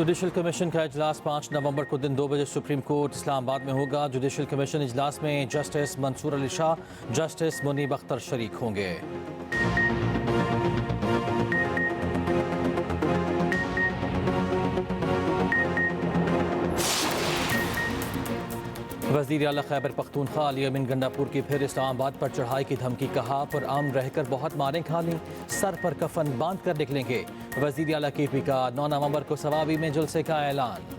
Judicial commission का इजलास 5 नवंबर को दिन 2 बजे सुप्रीम कोर्ट इस्लामाबाद में होगा। जुडिशल कमीशन इजलास में जस्टिस मंसूर अली शाह, जस्टिस मुनीब अख्तर शरीक होंगे। वज़ीर आला खैबर पख्तूनख्वा अली अमीन गंडापुर की फिर इस्लामाबाद पर चढ़ाई की धमकी, कहा पुरअमन रहकर बहुत मारें खा ली, सर पर कफन बांध कर निकलेंगे। वज़ीर आला KP का 9 नवंबर को सवाबी में जलसे का ऐलान।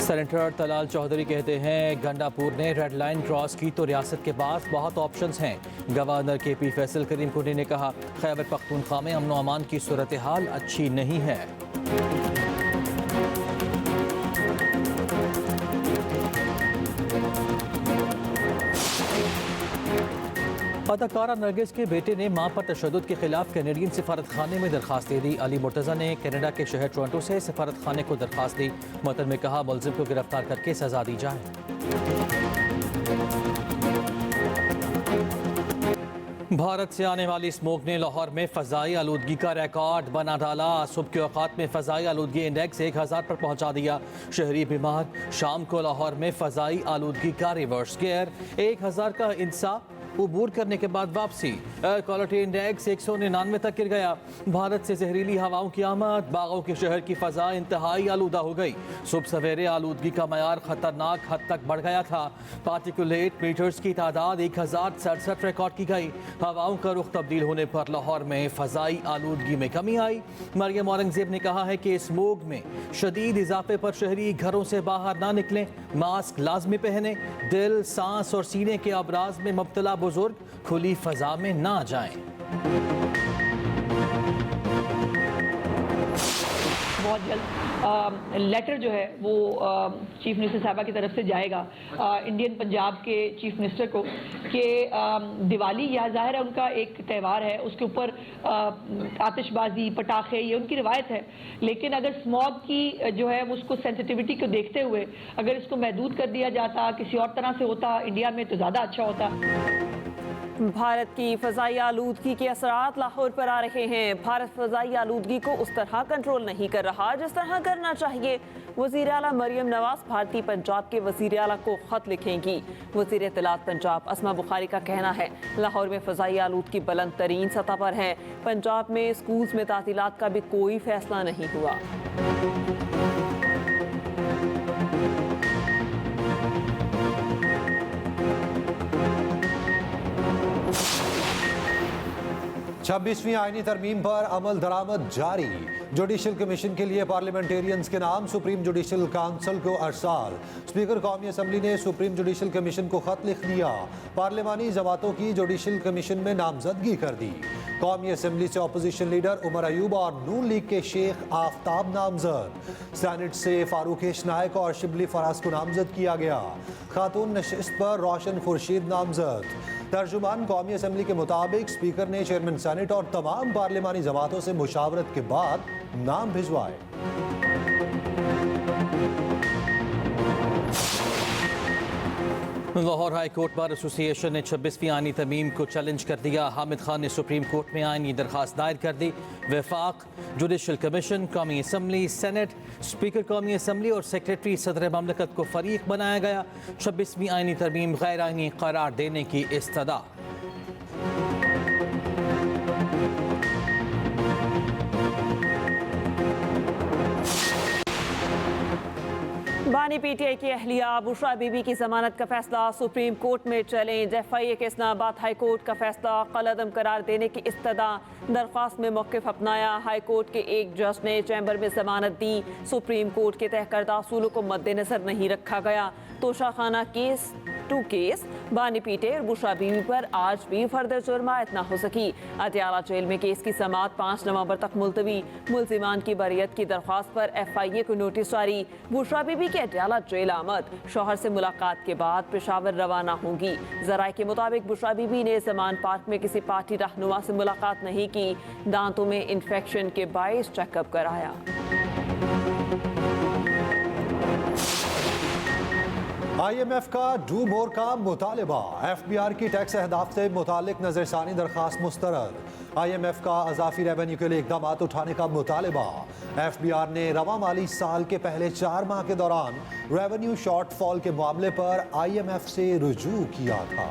सेनेटर तलाल चौधरी कहते हैं गंडापुर ने रेड लाइन क्रॉस की तो रियासत के पास बहुत ऑप्शंस हैं। गवर्नर KP फैसल करीम कुंडी ने कहा खैबर पख्तूनख्वा में अमन व अमान की सूरत हाल अच्छी नहीं है। अदाकारा नरगिस के बेटे ने मां पर तशद्दुद के खिलाफ कैनेडियन सफारत खाने में दरखास्त दे दी। अली मुर्तज़ा ने कनाडा के शहर टोरंटो से सफारत खाने को दरखास्त दी। मुअत्तल में कहा मुलजिम को गिरफ्तार करके सजा दी जाए। भारत से आने वाली स्मोक ने लाहौर में फ़ज़ाई आलूदगी का रिकॉर्ड बना डाला। सुबह के औकात में फ़ज़ाई आलूदगी इंडेक्स 1000 पर पहुंचा दिया। शहरी बीमार, शाम को लाहौर में फ़ज़ाई आलूदगी का रिवर्स गियर, 1000 का इंसाफ उबूर करने के बाद वापसी। एयर क्वालिटी इंडेक्स 199 तक गिर गया। भारत से जहरीली हवाओं की आमद, बागों के शहर की फ़ज़ा इंतहाई आलूदा हो गई। सुबह सवेरे आलूदगी का मयार खतरनाक हद तक बढ़ गया था। पार्टिकुलेट मीटर्स की तादाद 1067 रिकॉर्ड की गई। हवाओं का रुख तब्दील होने पर लाहौर में फ़ज़ाई आलूदगी में कमी आई। मरियम औरंगज़ेब ने कहा है कि स्मोग में शदीद इजाफे पर शहरी घरों से बाहर ना निकलें, मास्क लाजमी पहने, दिल, सांस और सीने के अमराज में मुब्तला बुजुर्ग खुली फ़ज़ा में ना जाएं। बहुत जल्द लेटर जो है वो चीफ मिनिस्टर साहबा की तरफ से जाएगा इंडियन पंजाब के चीफ मिनिस्टर को कि दिवाली या ज़ाहिर है उनका एक त्यौहार है, उसके ऊपर आतिशबाजी, पटाखे, ये उनकी रिवायत है। लेकिन अगर स्मॉग की जो है उसको सेंसिटिविटी को देखते हुए अगर इसको महदूद कर दिया जाता, किसी और तरह से होता इंडिया में, तो ज़्यादा अच्छा होता। भारत की फ़ज़ाई आलूदगी के असरात लाहौर पर आ रहे हैं। भारत फ़ज़ाई आलूदगी को उस तरह कंट्रोल नहीं कर रहा जिस तरह करना चाहिए। वज़ीर आला मरियम नवाज़ भारतीय पंजाब के वज़ीर आला को ख़त लिखेंगी। वज़ीर इत्तलात पंजाब अस्मा बुखारी का कहना है लाहौर में फ़ज़ाई आलूदगी बुलंद तरीन सतह पर है। पंजाब में स्कूल्स में तातीलात का भी कोई फैसला नहीं हुआ। 26वीं आईनी तरमीम पर अमल दरामद जारी। जुडिशल कमीशन के लिए पार्लियामेंटेरियंस के नाम सुप्रीम जुडिशल काउंसिल को अरसाल। स्पीकर कौमी असम्बली ने सुप्रीम जुडिशल कमीशन को खत लिख दिया। पार्लिमानी जमातों की जुडिशल कमीशन में नामजदगी कर दी। कौमी असम्बली से अपोजिशन लीडर उमर अयूब और नून लीग के शेख आफ्ताब नामजद। सेनेट से फारूक नायक और शिबली फराज को नामजद किया गया। खातून नशिस्त पर रोशन खुर्शीद नामजद। तर्जुमान कौमी असम्बली के मुताबिक स्पीकर ने चेयरमैन सेनेट और तमाम पार्लिमानी जमातों से मुशावरत के बाद नाम भिजवाए। Lahore high court bar association ने 26वीं आईनी तरमीम को चैलेंज कर दिया। हामिद खान ने सुप्रीम कोर्ट में आईनी दरखास्त दायर कर दी। वफाक, जुडिशल कमीशन, कौमी असम्बली, सेनेट, स्पीकर कौमी असम्बली और सेक्रेटरी सदर ममलकत को फरीक बनाया गया। 26वीं आईनी तरमीम गैर आईनी करार देने की इस्तदा। बानी PTI की अहलिया बुशरा बीबी की जमानत का फैसला सुप्रीम कोर्ट में चैलेंज। FIA के इस्लामाबाद हाई कोर्ट का फैसला कलअदम करार देने की इस्तदा। दरख्वास्त में मौक़िफ़ अपनाया। हाई कोर्ट के एक जज ने चैम्बर में जमानत दी। सुप्रीम कोर्ट के तय करदा असूलों को मद्देनजर नहीं रखा गया। तोशाखाना केस 2 केस बानी PTI और बुशरा बीबी पर आज भी फर्द जुर्म आयद न हो सकी। अटियाला जेल में केस की समाअत 5 नवंबर तक मुलतवी। मुलजिमान की बरियत की दरख्वास्त पर FIA को नोटिस जारी। बुशरा बीबी के अटियाला जेल आमद। शौहर से मुलाकात के बाद पेशावर रवाना होंगी। ज़राए के मुताबिक बुशरा बीबी ने ज़मान पार्क में किसी पार्टी रहनुमा से मुलाकात नहीं की। दांतों में इन्फेक्शन के बायस चेकअप कराया। IMF का डू मोर का मुतालिबा, FBR की टैक्स अहदाफ से मुतालिक नजरसानी दरखास्त मुस्तरद। IMF का अजाफी रेवेन्यू के लिए इकदाम उठाने का मुतालिबा। FBR ने रवा माली साल के पहले 4 माह के दौरान रेवेन्यू शॉर्टफॉल के मामले पर IMF से रुजू किया था।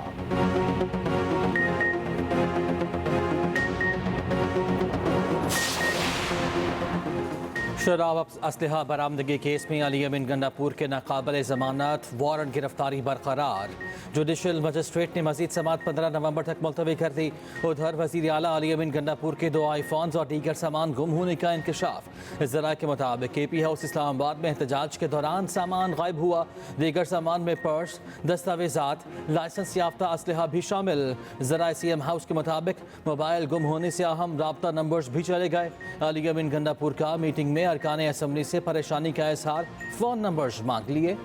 शराब असलहा बरामदगी केस में अली अमीन गंडापुर के नाकाबिल जमानत वारंट गिरफ्तारी बरकरार। जुडिशल मजिस्ट्रेट ने मजीद समात 15 नवंबर तक मुलतवी कर दी। उधर वजीर आला अली अमीन गंडापुर के 2 आईफोन्स और दीगर सामान गुम होने का इंकशाफ। जरा के मुताबिक KP हाउस इस्लामाबाद में एहतजाज के दौरान सामान गायब हुआ। दीगर सामान में पर्स, दस्तावेजात, लाइसेंस याफ्ता असलहा भी शामिल। जरा CM हाउस के मुताबिक मोबाइल गुम होने से अहम राब्ता नंबर्स भी चले गए। अली अमीन गंडापुर का मीटिंग में अरकान असम्बली से परेशानी का इजहार, फोन नंबर्स मांग लिए।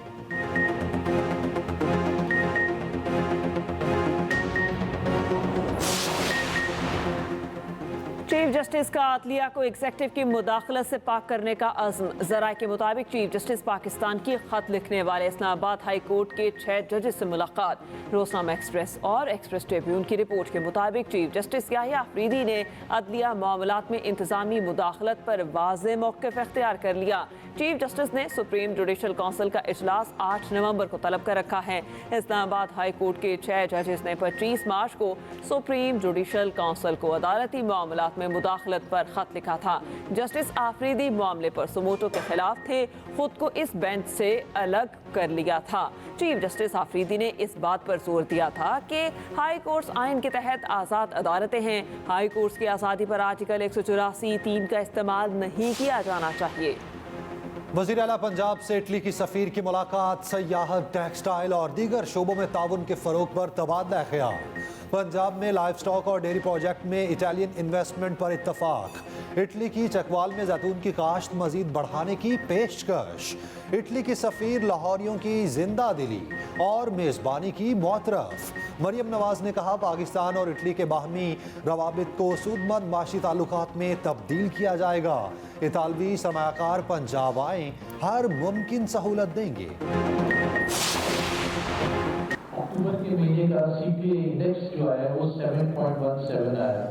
चीफ जस्टिस का अदलिया को एग्जेक्टिव की मुदाखलत से पाक करने का अज़्म। ज़राए के मुताबिक चीफ जस्टिस पाकिस्तान की खत लिखने वाले इस्लामाबाद हाई कोर्ट के 6 जजेस से मुलाकात। रोजनामा एक्सप्रेस और एक्सप्रेस ट्रिब्यून की रिपोर्ट के मुताबिक चीफ जस्टिस याहिया अफरीदी ने अदलिया मामलात में इंतजामी मुदाखलत पर वाज़ेह मौक़िफ़ इख्तियार कर लिया। चीफ जस्टिस ने सुप्रीम जुडिशल काउंसिल का इजलास 8 नवंबर को तलब कर रखा है। इस्लामाबाद हाई कोर्ट के 6 जजेस ने 25 मार्च को सुप्रीम जुडिशल काउंसिल को अदालती मामलात में मुदाखलत पर खत लिखा था। जस्टिस आफरीदी मामले पर सुमोटो के खिलाफ थे, खुद को इस बेंच से अलग कर लिया था। चीफ जस्टिस आफरीदी ने इस बात पर जोर दिया था कि हाई कोर्ट्स आइन के तहत आज़ाद अदालतें हैं। हाई कोर्ट्स की आज़ादी पर आर्टिकल 184(3) का इस्तेमाल नहीं किया जाना चाहिए। वज़ीर आला पंजाब से इटली की सफ़ीर की मुलाकात, सयाहत, टेक्सटाइल और दीगर शोबों में ताउन के फ़रोग पर तबादला ख्याल। पंजाब में लाइफ स्टॉक और डेयरी प्रोजेक्ट में इटालियन इन्वेस्टमेंट पर इत्तफाक। इटली की चकवाल में जैतून की काश्त मजीद बढ़ाने की पेशकश। इटली की सफ़ीर लाहौरियों की जिंदा दिली और मेज़बानी की मोतरफ। मरियम नवाज ने कहा, पाकिस्तान और इटली के बाहमी रवाबित को सूदमंद माशी ताल्लुकात में तब्दील किया जाएगा। इतालवी सरमायाकार पंजाब आए, हर मुमकिन सहूलत देंगे। अक्टूबर के महीने का CPI इंडेक्स जो है वो 7.17 आया।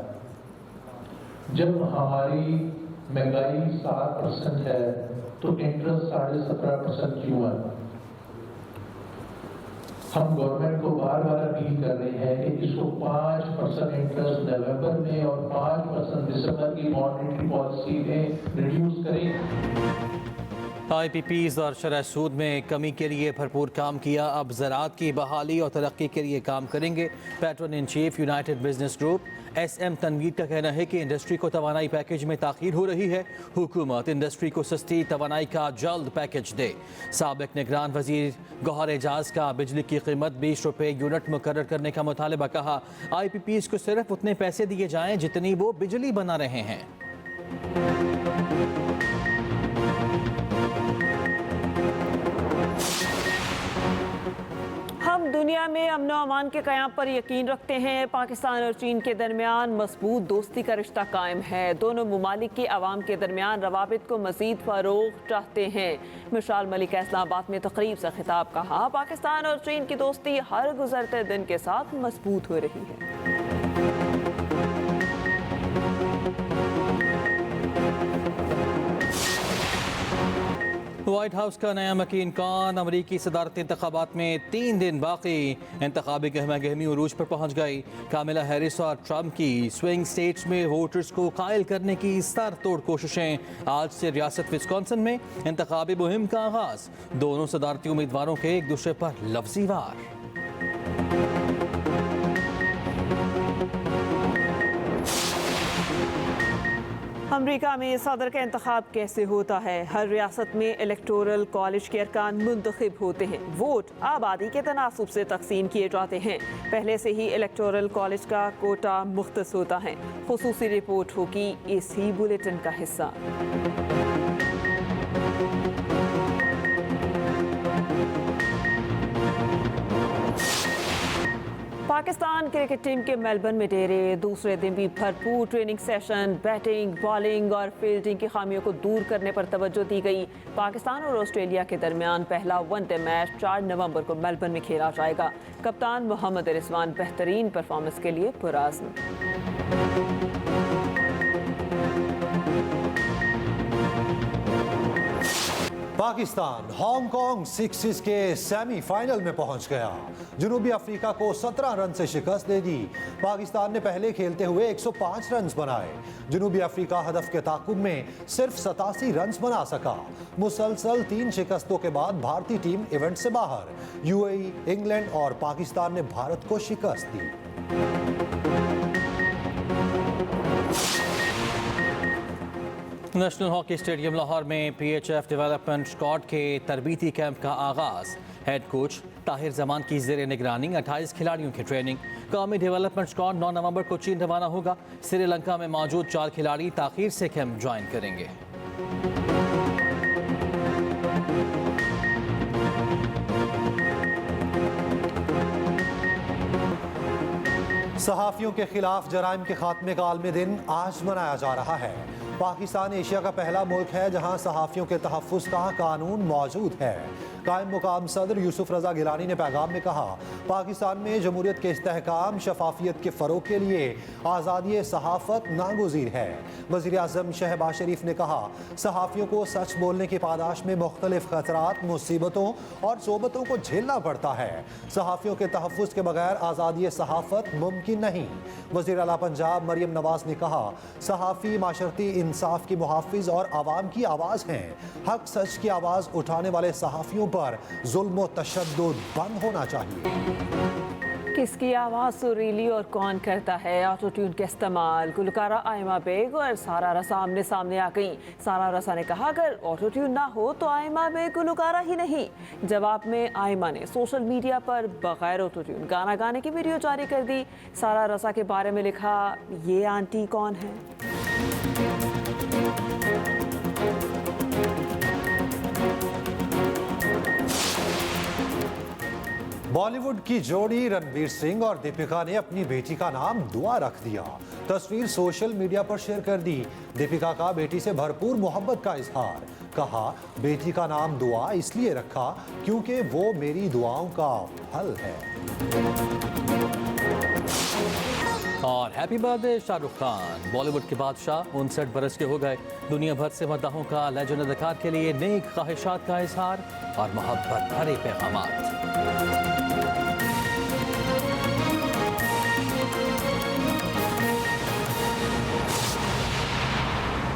जब हमारी महंगाई 7% है तो इंटरेस्ट 17.5% क्यों है? हम गवर्नमेंट को बार बार अपील कर रहे हैं कि इसको 5% इंटरेस्ट नवंबर में और 5% दिसंबर की मॉनेटरी पॉलिसी में रिड्यूस करें। IPPs और शरह सूद में कमी के लिए भरपूर काम किया। अब ज़राअत की बहाली और तरक्की के लिए काम करेंगे। Patron in chief United Business Group SM Tanveer का कहना है कि इंडस्ट्री को तवानाई पैकेज में ताख़ीर हो रही है। हुकूमत इंडस्ट्री को सस्ती तवानाई का जल्द पैकेज दे। साबिक निगरान वजीर गौहर एजाज का बिजली की कीमत 20 रुपये यूनिट मुकर्रर करने का मुतालबा। कहा, IPPs को सिर्फ उतने पैसे दिए जाएँ जितनी वो बिजली बना रहे हैं। हम दुनिया में अमन और अमान के क़याम पर यकीन रखते हैं। पाकिस्तान और चीन के दरमियान मजबूत दोस्ती का रिश्ता कायम है। दोनों ममालिक के अवाम के दरमियान रवाबित को मज़ीद फ़रोग़ चाहते हैं। मिसाल मलिक इस्लामाबाद में तकरीब से खिताब। कहा, पाकिस्तान और चीन की दोस्ती हर गुजरते दिन के साथ मजबूत हो रही है। व्हाइट हाउस का नया मकीन कौन? अमरीकी सदारती इंतखाबात में 3 दिन बाकी। इंतखाबी गहमा गहमी उरूज पर पहुंच गई। कामिला हैरिस और ट्रंप की स्विंग स्टेट्स में वोटर्स को कायल करने की सर तोड़ कोशिशें। आज से रियासत विस्कॉन्सिन में इंतखाबी मुहिम का आगाज। दोनों सदारती उम्मीदवारों के एक दूसरे पर लफ्जी वार। अमरीका में सदर का इंतखाब कैसे होता है? हर रियासत में इलेक्टोरल कॉलेज के अरकान मुंतखब होते हैं। वोट आबादी के तनासुब से तकसीम किए जाते हैं। पहले से ही इलेक्टोरल कॉलेज का कोटा मुख्तस होता है। खुसूसी रिपोर्ट होगी इसी बुलेटिन का हिस्सा। पाकिस्तान क्रिकेट टीम के मेलबर्न में डेरे, दूसरे दिन भी भरपूर ट्रेनिंग सेशन, बैटिंग, बॉलिंग और फील्डिंग की खामियों को दूर करने पर तवज्जो दी गई। पाकिस्तान और ऑस्ट्रेलिया के दरमियान पहला वनडे मैच 4 नवंबर को मेलबर्न में खेला जाएगा। कप्तान मोहम्मद रिजवान बेहतरीन परफॉर्मेंस के लिए पुरअज़्म। पाकिस्तान हांगकांग सिक्सिस के सेमीफाइनल में पहुंच गया। जनूबी अफ्रीका को 17 रन से शिकस्त दे दी। पाकिस्तान ने पहले खेलते हुए 105 रन बनाए। जनूबी अफ्रीका हदफ के ताकुब में सिर्फ 87 रन बना सका। मुसलसल 3 शिकस्तों के बाद भारतीय टीम इवेंट से बाहर। यूएई, इंग्लैंड और पाकिस्तान ने भारत को शिकस्त दी। नेशनल हॉकी स्टेडियम लाहौर में PHF डेवलपमेंट स्क्वाड के तरबीती कैंप का आगाज। हेड कोच ताहिर जमान की ज़ेर निगरानी 28 खिलाड़ियों की ट्रेनिंग। कौमी डेवलपमेंट स्क्वाड 9 नवंबर को चीन रवाना होगा। श्रीलंका में मौजूद 4 खिलाड़ी ताखीर से कैंप ज्वाइन करेंगे। सहाफियों के खिलाफ जराइम के खात्मे का आलमी दिन आज मनाया जा रहा है। पाकिस्तान एशिया का पहला मुल्क है जहां सहाफियों के तहफ़्फ़ुज़ का कानून मौजूद है। कायम मुकाम सदर यूसुफ रजा गिलानी ने पैगाम में कहा, पाकिस्तान में जमहूरियत के इस्तेहकाम, शफाफियत के फ़रोग के लिए आज़ादी सहाफ़त नागुज़ीर है। वज़ीर आज़म शहबाज शरीफ ने कहा, सहाफ़ियों को सच बोलने की पादाश में मुख्तलिफ खतरात, मुसीबतों और सोबतों को झेलना पड़ता है। सहाफ़ियों के तहफ़्फ़ुज़ के बगैर आज़ादी सहाफ़त मुमकिन नहीं। वज़ीर आला पंजाब मरियम नवाज़ ने कहा, सहाफ़ी माशरती इंसाफ की मुहाफ़िज़ और आवाम की आवाज़ हैं। हक सच की आवाज़ उठाने वाले सहाफ़ियों पर जुल्म व तशद्दुद बंद होना चाहिए। किसकी आवाज़ सुरीली और कौन करता है ऑटो ट्यून का इस्तेमाल? गुलकारा आयमा बेग और सारा रसा आमने सामने आ गई। सारा रसा ने कहा, अगर ऑटो ट्यून ना हो तो आयमा बेग गुलकारा ही नहीं। जवाब में आयमा ने सोशल मीडिया पर बगैर ऑटो ट्यून गाना गाने की वीडियो जारी कर दी। सारा रसा के बारे में लिखा, ये आंटी कौन है? बॉलीवुड की जोड़ी रणवीर सिंह और दीपिका ने अपनी बेटी का नाम दुआ रख दिया। तस्वीर सोशल मीडिया पर शेयर कर दी। दीपिका का बेटी से भरपूर मोहब्बत का इजहार। कहा, बेटी का नाम दुआ इसलिए रखा क्योंकि वो मेरी दुआओं का फल है। और हैप्पी बर्थडे शाहरुख खान। बॉलीवुड के बादशाह 59 बरस के हो गए। दुनिया भर से मद्दाहों का लेजेंड अदाकार के लिए नेक ख्वाहिशात का इजहार और मोहब्बत भरे पैगामात।